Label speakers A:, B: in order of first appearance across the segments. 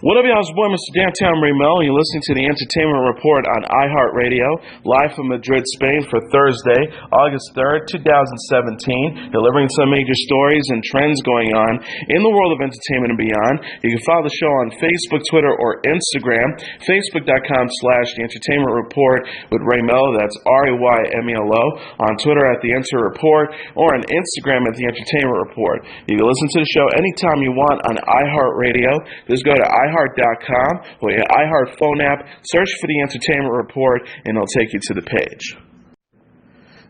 A: What up, y'all? It's your boy, Mr. Downtown Remel. You're listening to the Entertainment Report on iHeartRadio, live from Madrid, Spain for Thursday, August 3rd, 2017, delivering some major stories and trends going on in the world of entertainment and beyond. You can follow the show on Facebook, Twitter, or Instagram, facebook.com/The Entertainment Report with Remel, that's RAYMELO, on Twitter at The Enter Report, or on Instagram at The Entertainment Report. You can listen to the show anytime you want on iHeartRadio. Just go to iHeart.com or your iHeart phone app, search for The Entertainment Report, and it'll take you to the page.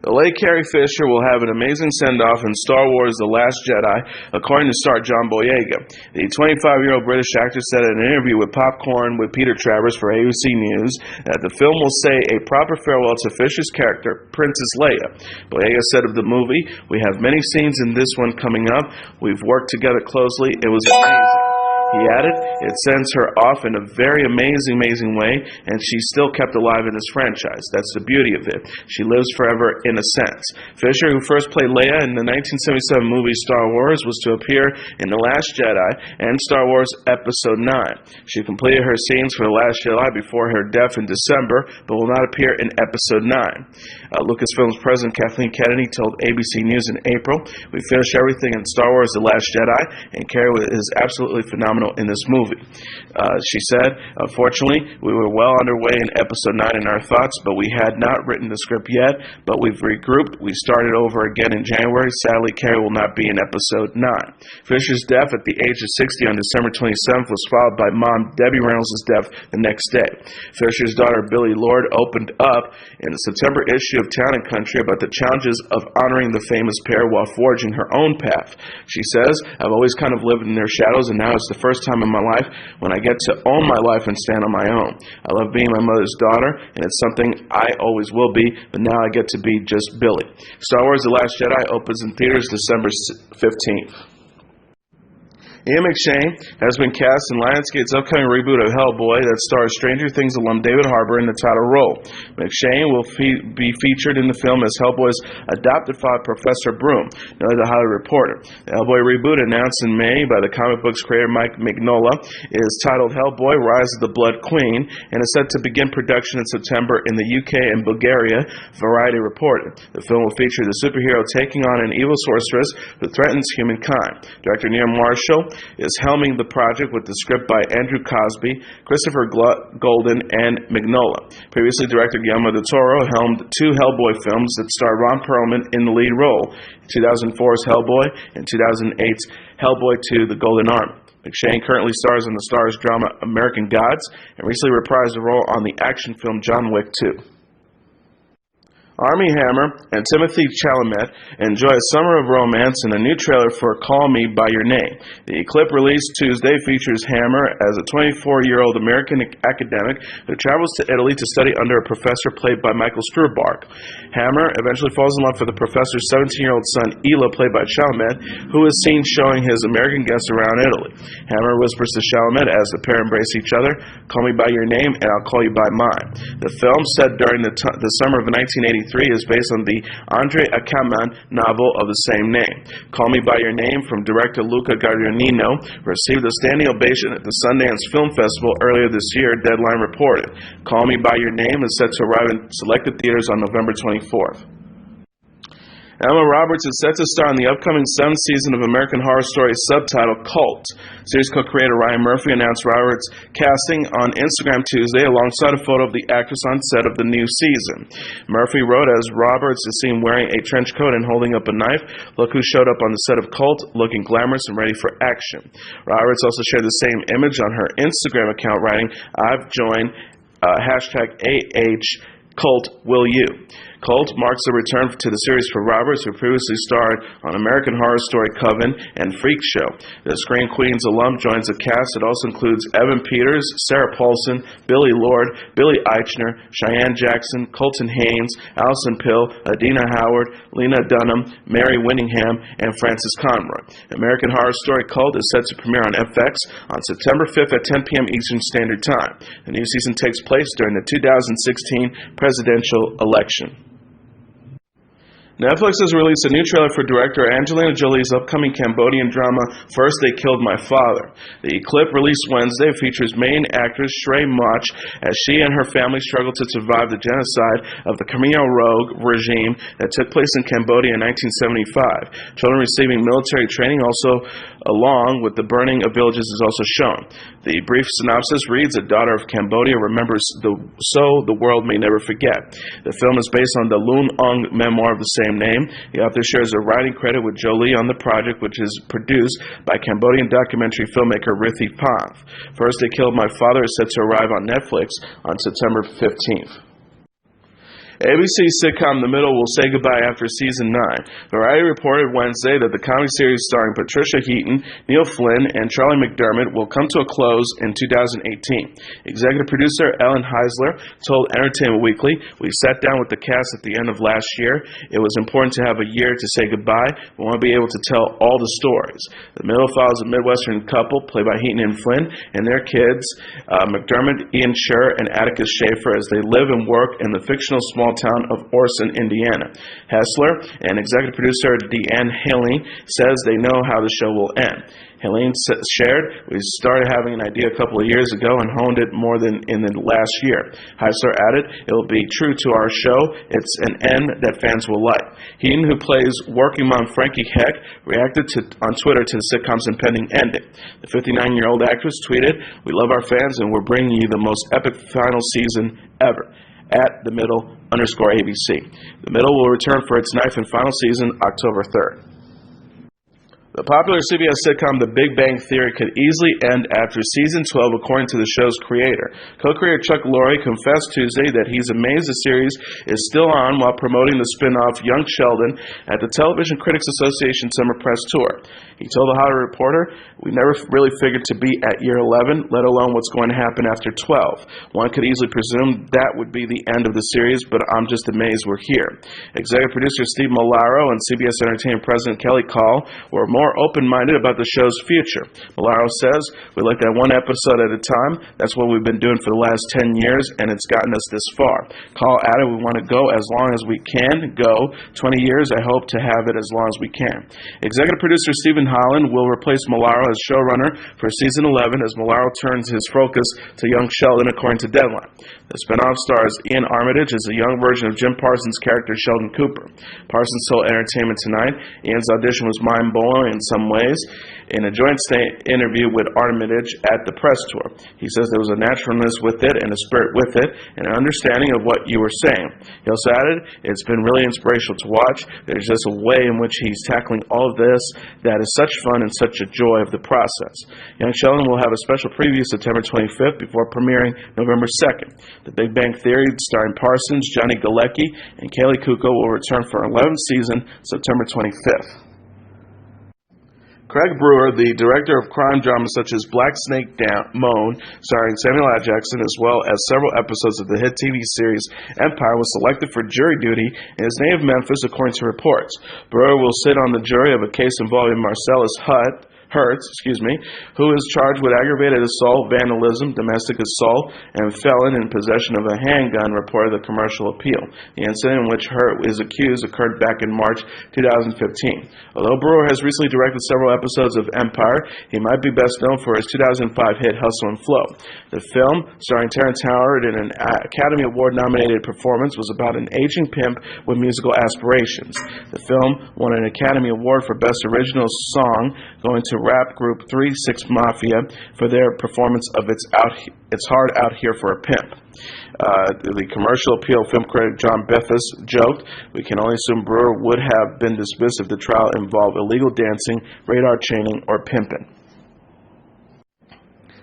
A: The late Carrie Fisher will have an amazing send-off in Star Wars The Last Jedi, according to star John Boyega. The 25-year-old British actor said in an interview with Popcorn with Peter Travers for ABC News that the film will say a proper farewell to Fisher's character, Princess Leia. Boyega said of the movie, "We have many scenes in this one coming up. We've worked together closely. It was amazing." He added, "It sends her off in a very amazing way, and she's still kept alive in this franchise. That's the beauty of it. She lives forever in a sense." Fisher, who first played Leia in the 1977 movie Star Wars, was to appear in The Last Jedi and Star Wars Episode 9. She completed her scenes for The Last Jedi before her death in December, but will not appear in Episode 9. Lucasfilm's president Kathleen Kennedy told ABC News in April, "We finished everything in Star Wars The Last Jedi, and Carrie is absolutely phenomenal in this movie." She said, "Unfortunately, we were well underway in Episode 9 in our thoughts, but we had not written the script yet, but we've regrouped. We started over again in January. Sadly, Carrie will not be in Episode 9. Fisher's death at the age of 60 on December 27th was followed by mom Debbie Reynolds' death the next day. Fisher's daughter Billie Lourd opened up in the September issue of Town & Country about the challenges of honoring the famous pair while forging her own path. She says, "I've always kind of lived in their shadows, and now it's the first time in my life when I get to own my life and stand on my own. I love being my mother's daughter, and it's something I always will be, but now I get to be just Billie." Star Wars The Last Jedi opens in theaters December 15th. Ian McShane has been cast in Lionsgate's upcoming reboot of Hellboy that stars Stranger Things alum David Harbour in the title role. McShane will be featured in the film as Hellboy's adopted father, Professor Broom, noted the Hollywood Reporter. The Hellboy reboot, announced in May by the comic book's creator Mike Mignola, is titled Hellboy: Rise of the Blood Queen and is set to begin production in September in the UK and Bulgaria, Variety reported. The film will feature the superhero taking on an evil sorceress who threatens humankind. Director Neil Marshall is helming the project with the script by Andrew Cosby, Christopher Golden, and Mignola. Previously, director Guillermo del Toro helmed two Hellboy films that star Ron Perlman in the lead role, 2004's Hellboy and 2008's Hellboy 2: The Golden Army. McShane currently stars in the Starz drama American Gods and recently reprised the role on the action film John Wick 2. Armie Hammer and Timothée Chalamet enjoy a summer of romance in a new trailer for Call Me By Your Name. The clip released Tuesday features Hammer as a 24-year-old American academic who travels to Italy to study under a professor played by Michael Stuhlbarg. Hammer eventually falls in love with the professor's 17-year-old son, Ela, played by Chalamet, who is seen showing his American guests around Italy. Hammer whispers to Chalamet as the pair embrace each other, "Call me by your name and I'll call you by mine." The film, set during the summer of 1983, is based on the Andre Aciman novel of the same name. Call Me By Your Name, from director Luca Guadagnino, received a standing ovation at the Sundance Film Festival earlier this year, Deadline reported. Call Me By Your Name is set to arrive in selected theaters on November 24th. Emma Roberts is set to star in the upcoming 7th season of American Horror Story subtitled Cult. Series co-creator Ryan Murphy announced Roberts' casting on Instagram Tuesday alongside a photo of the actress on set of the new season. Murphy wrote, "As Roberts is seen wearing a trench coat and holding up a knife, look who showed up on the set of Cult, looking glamorous and ready for action." Roberts also shared the same image on her Instagram account, writing, "I've joined #AH Cult, will you?" Cult marks a return to the series for Roberts, who previously starred on American Horror Story Coven and Freak Show. The Scream Queens alum joins the cast. It also includes Evan Peters, Sarah Paulson, Billie Lourd, Billy Eichner, Cheyenne Jackson, Colton Haynes, Allison Pill, Adina Howard, Lena Dunham, Mary Winningham, and Frances Conroy. American Horror Story Cult is set to premiere on FX on September 5th at 10 p.m. Eastern Standard Time. The new season takes place during the 2016 presidential election. Netflix has released a new trailer for director Angelina Jolie's upcoming Cambodian drama, First They Killed My Father. The clip released Wednesday features main actress Shrey Moch as she and her family struggle to survive the genocide of the Khmer Rouge regime that took place in Cambodia in 1975. Children receiving military training along with the burning of villages is also shown. The brief synopsis reads, a daughter of Cambodia remembers so the world may never forget. The film is based on the Loon Ong memoir of the same name. The author shares a writing credit with Jolie on the project, which is produced by Cambodian documentary filmmaker Rithi Pav. First They Killed My Father is set to arrive on Netflix on September 15th. ABC sitcom The Middle will say goodbye after season 9. Variety reported Wednesday that the comedy series starring Patricia Heaton, Neil Flynn, and Charlie McDermott will come to a close in 2018. Executive producer Ellen Heisler told Entertainment Weekly, "We sat down with the cast at the end of last year. It was important to have a year to say goodbye. We want to be able to tell all the stories." The Middle follows a Midwestern couple, played by Heaton and Flynn, and their kids, McDermott, Ian Scher, and Atticus Schaefer, as they live and work in the fictional small town of Orson, Indiana. Hessler and executive producer Deanne Helene says they know how the show will end. Helene shared, "We started having an idea a couple of years ago and honed it more than in the last year." Hessler added, "It will be true to our show. It's an end that fans will like." Heaton, who plays working mom Frankie Heck, reacted on Twitter to the sitcom's impending ending. The 59-year-old actress tweeted, "We love our fans and we're bringing you the most epic final season ever." At The Middle_ABC. The Middle will return for its 9th and final season October 3rd. The popular CBS sitcom The Big Bang Theory could easily end after season 12, according to the show's creator. Co-creator Chuck Lorre confessed Tuesday that he's amazed the series is still on while promoting the spin-off Young Sheldon at the Television Critics Association Summer Press Tour. He told The Hollywood Reporter, "We never really figured to be at year 11, let alone what's going to happen after 12. One could easily presume that would be the end of the series, but I'm just amazed we're here." Executive producer Steve Molaro and CBS Entertainment President Kelly Call were more open-minded about the show's future. Molaro says, "We looked at one episode at a time. That's what we've been doing for the last 10 years, and it's gotten us this far." Call added, "We want to go as long as we can go. 20 years, I hope to have it as long as we can." Executive producer Stephen Holland will replace Molaro as showrunner for season 11 as Molaro turns his focus to Young Sheldon, according to Deadline. The spinoff stars Ian Armitage as a young version of Jim Parsons' character Sheldon Cooper. Parsons told Entertainment Tonight Ian's audition was mind-blowing in some ways. In a joint interview with Armitage at the press tour, he says there was a naturalness with it and a spirit with it and an understanding of what you were saying. He also added, "It's been really inspirational to watch. There's just a way in which he's tackling all of this that is such fun and such a joy of the process." Young Sheldon will have a special preview September 25th before premiering November 2nd. The Big Bang Theory, starring Parsons, Johnny Galecki, and Kaylee Cuoco, will return for an 11th season September 25th. Craig Brewer, the director of crime dramas such as Black Snake Moan, starring Samuel L. Jackson, as well as several episodes of the hit TV series Empire, was selected for jury duty in his native Memphis, according to reports. Brewer will sit on the jury of a case involving Marcellus Hertz, who is charged with aggravated assault, vandalism, domestic assault, and felon in possession of a handgun, reported the Commercial Appeal. The incident in which Hertz is accused occurred back in March 2015. Although Brewer has recently directed several episodes of Empire, he might be best known for his 2005 hit Hustle and Flow. The film, starring Terrence Howard in an Academy Award-nominated performance, was about an aging pimp with musical aspirations. The film won an Academy Award for Best Original Song, going to rap group 3 6 Mafia for their performance of It's Hard Out Here for a Pimp. The Commercial Appeal film critic John Bethis joked, "We can only assume Brewer would have been dismissed if the trial involved illegal dancing, radar chaining, or pimping."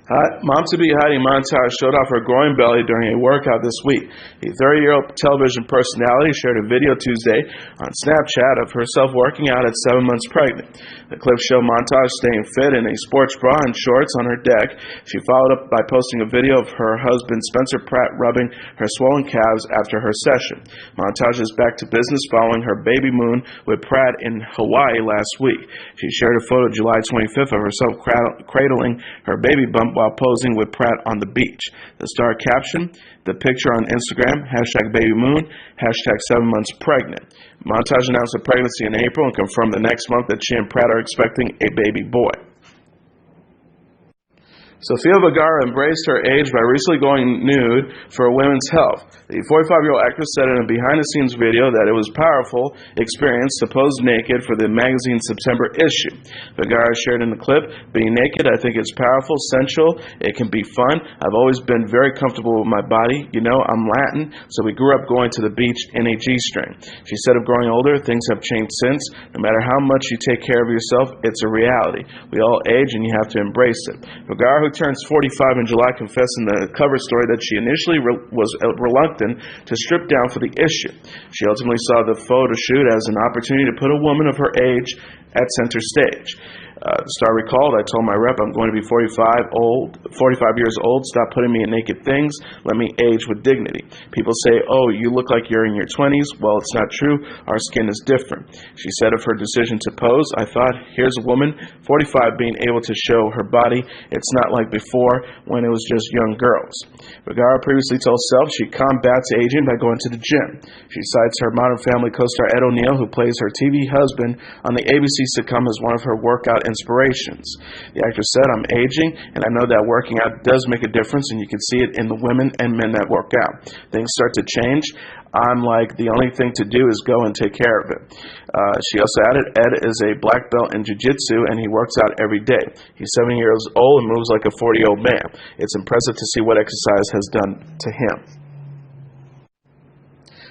A: Mom-to-be Heidi Montage showed off her growing belly during a workout this week. The 30-year-old television personality shared a video Tuesday on Snapchat of herself working out at 7 months pregnant. The clip showed Montage staying fit in a sports bra and shorts on her deck. She followed up by posting a video of her husband Spencer Pratt rubbing her swollen calves after her session. Montage is back to business following her baby moon with Pratt in Hawaii last week. She shared a photo July 25th of herself cradling her baby bump while posing with Pratt on the beach. The star captioned the picture on Instagram, #BabyMoon, #7 months pregnant. Montage announced a pregnancy in April and confirmed the next month that she and Pratt are expecting a baby boy. Sofia Vergara embraced her age by recently going nude for women's health. The 45-year-old actress said in a behind-the-scenes video that it was a powerful experience to pose naked for the magazine's September issue. Vergara shared in the clip, "Being naked, I think it's powerful, sensual, it can be fun. I've always been very comfortable with my body. You know, I'm Latin, so we grew up going to the beach in a G-string." She said of growing older, things have changed since. No matter how much you take care of yourself, it's a reality. We all age and you have to embrace it. Vergara, who turns 45 in July, confessed in the cover story that she initially was reluctant to strip down for the issue. She ultimately saw the photo shoot as an opportunity to put a woman of her age at center stage. The star recalled, "I told my rep I'm going to be 45 years old. Stop putting me in naked things. Let me age with dignity. People say, oh, you look like you're in your 20s. Well, it's not true. Our skin is different." She said of her decision to pose, "I thought, here's a woman, 45, being able to show her body. It's not like before when it was just young girls." Vergara previously told Self she combats aging by going to the gym. She cites her Modern Family co-star Ed O'Neill, who plays her TV husband on the ABC sitcom, as one of her workout inspirations. The actress said, "I'm aging, and I know that working out does make a difference, and you can see it in the women and men that work out. Things start to change. I'm like, the only thing to do is go and take care of it." She also added, "Ed is a black belt in jiu-jitsu, and he works out every day. He's 70 years old and moves like a 40-year-old man. It's impressive to see what exercise has done to him."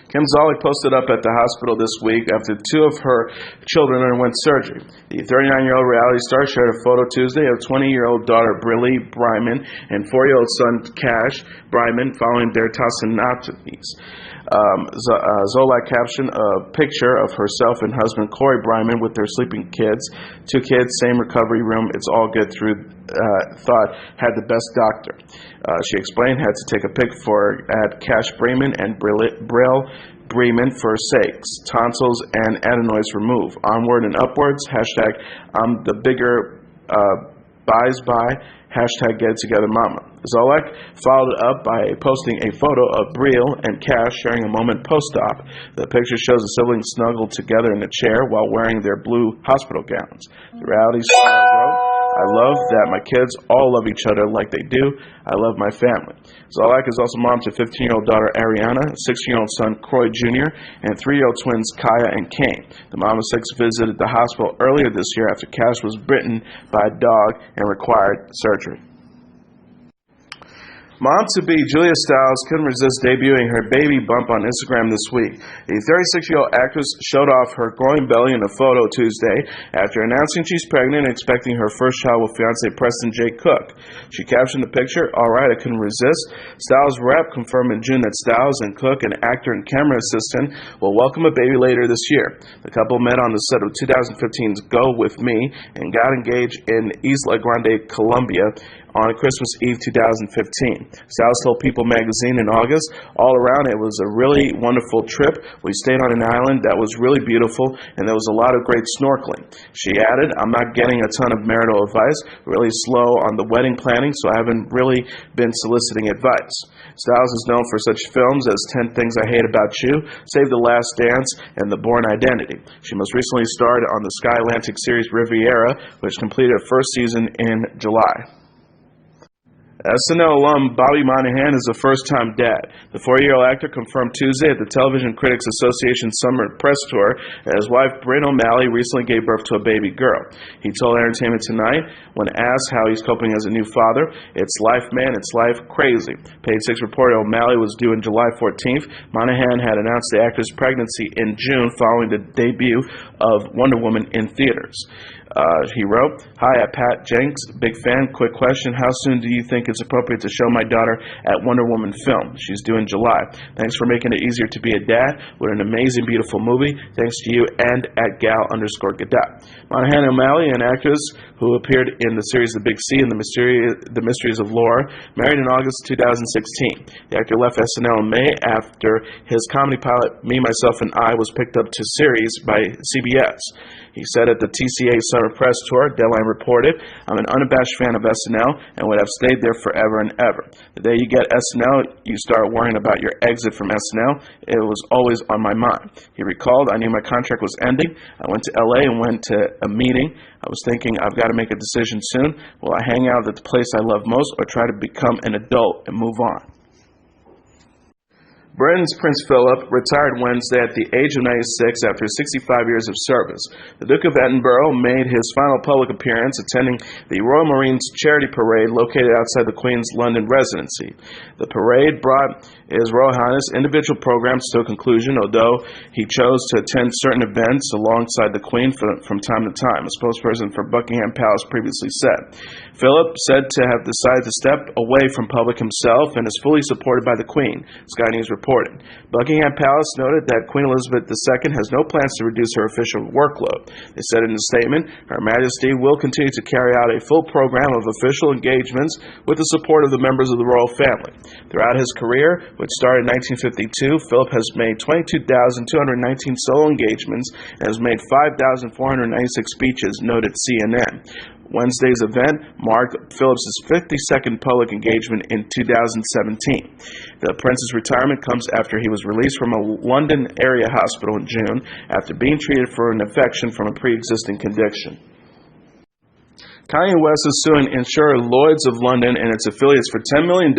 A: Kim Zolak posted up at the hospital this week after two of her children underwent surgery. The 39-year-old reality star shared a photo Tuesday of 20-year-old daughter Briley Bryman and 4-year-old son Cash Bryman following their tonsillectomies. Zolak captioned a picture of herself and husband Corey Bryman with their sleeping kids. 2 kids, same recovery room. It's all good through. Thought had the best doctor. She explained, had to take a pic at Cash Bryman and Brill Bremen for sakes. Tonsils and adenoids removed. Onward and upwards. I'm the bigger buys by. Get it together mama. Zolak followed up by posting a photo of Brill and Cash sharing a moment post-op. The picture shows the siblings snuggled together in a chair while wearing their blue hospital gowns. The reality star wrote, "I love that my kids all love each other like they do. I love my family." Zolak is also mom to 15-year-old daughter Ariana, 16-year-old son Croy Jr., and 3-year-old twins Kaya and Kane. The mom of 6 visited the hospital earlier this year after Cash was bitten by a dog and required surgery. Mom-to-be Julia Stiles couldn't resist debuting her baby bump on Instagram this week. The 36-year-old actress showed off her growing belly in a photo Tuesday after announcing she's pregnant and expecting her first child with fiancé Preston J. Cook. She captioned the picture, "All right, I couldn't resist." Stiles' rep confirmed in June that Stiles and Cook, an actor and camera assistant, will welcome a baby later this year. The couple met on the set of 2015's Go With Me and got engaged in Isla Grande, Colombia, on Christmas Eve 2015. Stiles told People magazine in August, "All around, it was a really wonderful trip. We stayed on an island that was really beautiful, and there was a lot of great snorkeling." She added, "I'm not getting a ton of marital advice, really slow on the wedding planning, so I haven't really been soliciting advice." Stiles is known for such films as 10 Things I Hate About You, Save the Last Dance, and The Bourne Identity. She most recently starred on the Sky Atlantic series Riviera, which completed her first season in July. SNL alum Bobby Monahan is a first-time dad. The 40-year-old actor confirmed Tuesday at the Television Critics Association Summer Press Tour that his wife, Bryn O'Malley, recently gave birth to a baby girl. He told Entertainment Tonight, when asked how he's coping as a new father, "It's life, man, it's life, crazy." Page Six reported O'Malley was due on July 14th. Monahan had announced the actor's pregnancy in June following the debut of Wonder Woman in theaters. He wrote, "Hi, I'm Pat Jenks, big fan. Quick question, how soon do you think it's appropriate to show my daughter at Wonder Woman film? She's due in July. Thanks for making it easier to be a dad. What an amazing, beautiful movie. Thanks to you and at gal_Gadot." Monahan and O'Malley, an actress who appeared in the series The Big C and The Mysteries of Laura, married in August 2016. The actor left SNL in May after his comedy pilot Me, Myself, and I was picked up to series by CBS. He said at the TCA Summer Press Tour, Deadline reported, "I'm an unabashed fan of SNL and would have stayed there forever and ever. The day you get SNL, you start worrying about your exit from SNL. It was always on my mind." He recalled, "I knew my contract was ending. I went to LA and went to a meeting. I was thinking, I've got to make a decision soon. Will I hang out at the place I love most or try to become an adult and move on?" Britain's Prince Philip retired Wednesday at the age of 96 after 65 years of service. The Duke of Edinburgh made his final public appearance attending the Royal Marines Charity Parade located outside the Queen's London residency. The parade brought His Royal Highness individual programs to a conclusion, although he chose to attend certain events alongside the Queen from time to time, a spokesperson for Buckingham Palace previously said. Philip said to have decided to step away from public himself and is fully supported by the Queen, Sky News reported. Buckingham Palace noted that Queen Elizabeth II has no plans to reduce her official workload. They said in a statement, "Her Majesty will continue to carry out a full program of official engagements with the support of the members of the royal family." Throughout his career, which started in 1952, Philip has made 22,219 solo engagements and has made 5,496 speeches, noted CNN. Wednesday's event marked Phillips' 52nd public engagement in 2017. The prince's retirement comes after he was released from a London area hospital in June after being treated for an infection from a pre-existing condition. Kanye West is suing insurer Lloyd's of London and its affiliates for $10 million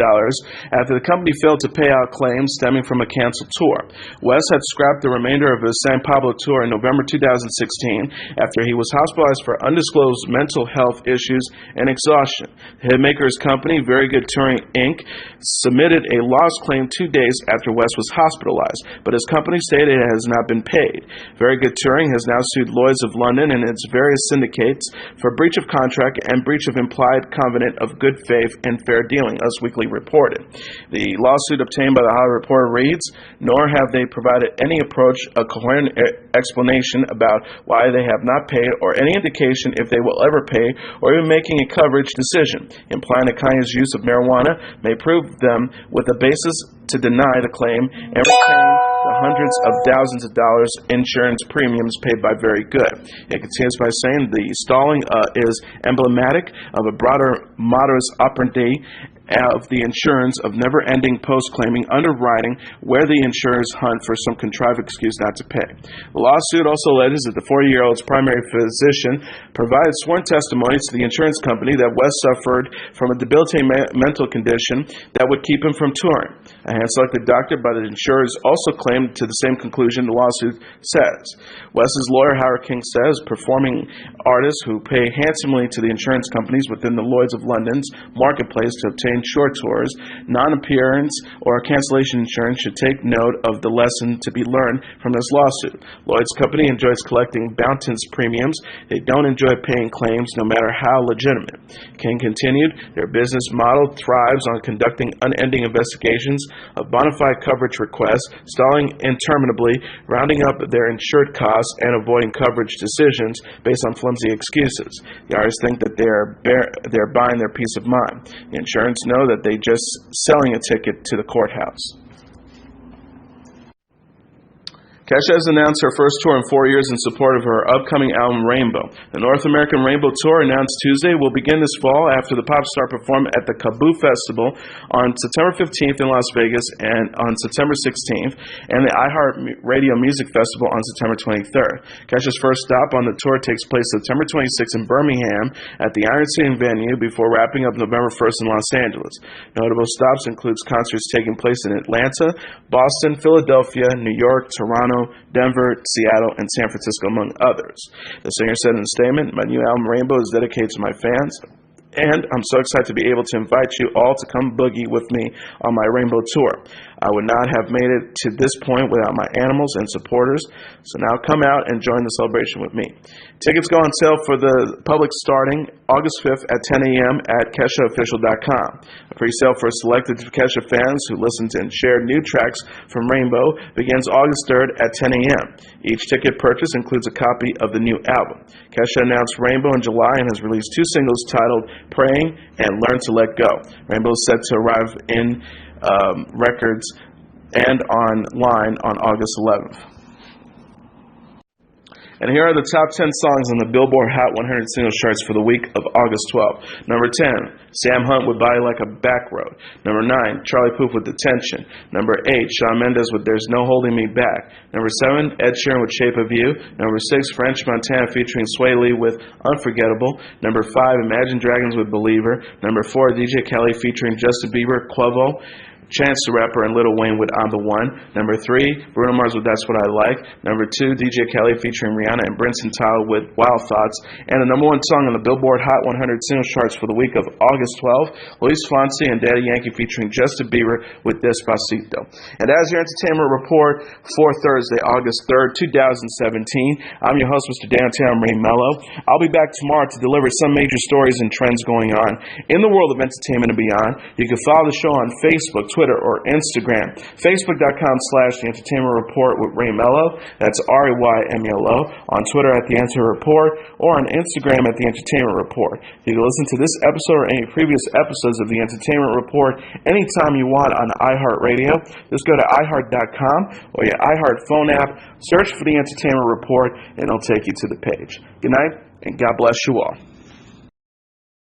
A: after the company failed to pay out claims stemming from a canceled tour. West had scrapped the remainder of his San Pablo tour in November 2016 after he was hospitalized for undisclosed mental health issues and exhaustion. The hitmaker's company, Very Good Touring, Inc., submitted a loss claim 2 days after West was hospitalized, but his company stated it has not been paid. Very Good Touring has now sued Lloyd's of London and its various syndicates for breach of contract and breach of implied covenant of good faith and fair dealing, Us Weekly reported. The lawsuit obtained by the Hollywood Reporter reads, "Nor have they provided any approach, a coherent explanation about why they have not paid or any indication if they will ever pay or even making a coverage decision, implying that Kanye's use of marijuana may prove them with a basis to deny the claim and retain the hundreds of thousands of dollars insurance premiums paid by Very Good." It continues by saying the stalling is emblematic of a broader modus operandi of the insurance of never-ending post-claiming underwriting where the insurers hunt for some contrived excuse not to pay. The lawsuit also alleges that the 40-year-old's primary physician provided sworn testimony to the insurance company that West suffered from a debilitating mental condition that would keep him from touring. A hand-selected doctor by the insurers also claimed to the same conclusion, the lawsuit says. West's lawyer, Howard King, says performing artists who pay handsomely to the insurance companies within the Lloyd's of London's marketplace to obtain short tours, non-appearance, or cancellation insurance should take note of the lesson to be learned from this lawsuit. Lloyd's company enjoys collecting bounteous premiums. They don't enjoy paying claims, no matter how legitimate. King continued, their business model thrives on conducting unending investigations of bona fide coverage requests, stalling interminably, rounding up their insured costs, and avoiding coverage decisions based on flimsy excuses. The artists think that they're buying their peace of mind. The insurance know that they just selling a ticket to the courthouse. Kesha has announced her first tour in 4 years in support of her upcoming album, Rainbow. The North American Rainbow Tour, announced Tuesday, will begin this fall after the pop star performed at the KAABOO Festival on September 15th in Las Vegas and on September 16th, and the iHeart Radio Music Festival on September 23rd. Kesha's first stop on the tour takes place September 26th in Birmingham at the Iron City venue before wrapping up November 1st in Los Angeles. Notable stops includes concerts taking place in Atlanta, Boston, Philadelphia, New York, Toronto, Denver, Seattle, and San Francisco, among others. The singer said in a statement, "My new album, Rainbow, is dedicated to my fans, and I'm so excited to be able to invite you all to come boogie with me on my Rainbow Tour. I would not have made it to this point without my animals and supporters, so now come out and join the celebration with me." Tickets go on sale for the public starting August 5th at 10 a.m. at KeshaOfficial.com. A pre-sale for selected Kesha fans who listened and shared new tracks from Rainbow begins August 3rd at 10 a.m. Each ticket purchase includes a copy of the new album. Kesha announced Rainbow in July and has released 2 singles titled Praying and Learn to Let Go. Rainbow is set to arrive in records and online on August 11th. And here are the top 10 songs on the Billboard Hot 100 Singles Charts for the week of August 12th. Number 10, Sam Hunt with Body Like a Back Road. Number 9, Charlie Puth with Detention. Number 8, Shawn Mendes with There's No Holding Me Back. Number 7, Ed Sheeran with Shape of You. Number 6, French Montana featuring Sway Lee with Unforgettable. Number 5, Imagine Dragons with Believer. Number 4, DJ Khaled featuring Justin Bieber, Quavo. Chance the Rapper and Lil Wayne with On The One. Number 3, Bruno Mars with That's What I Like. Number 2, DJ Khaled featuring Rihanna and Bryson Tiller with Wild Thoughts. And the number 1 song on the Billboard Hot 100 Singles Charts for the week of August 12th, Luis Fonsi and Daddy Yankee featuring Justin Bieber with Despacito. And as your entertainment report for Thursday, August 3rd, 2017, I'm your host, Mr. Downtown Ray Mello. I'll be back tomorrow to deliver some major stories and trends going on in the world of entertainment and beyond. You can follow the show on Facebook, Twitter, or Instagram. Facebook.com/The Entertainment Report with Ray Mello. That's RAYMELO. On Twitter at The Entertainment Report, or on Instagram at The Entertainment Report. You can listen to this episode or any previous episodes of The Entertainment Report anytime you want on iHeartRadio. Just go to iHeart.com or your iHeart phone app, search for The Entertainment Report, and it'll take you to the page. Good night, and God bless you all.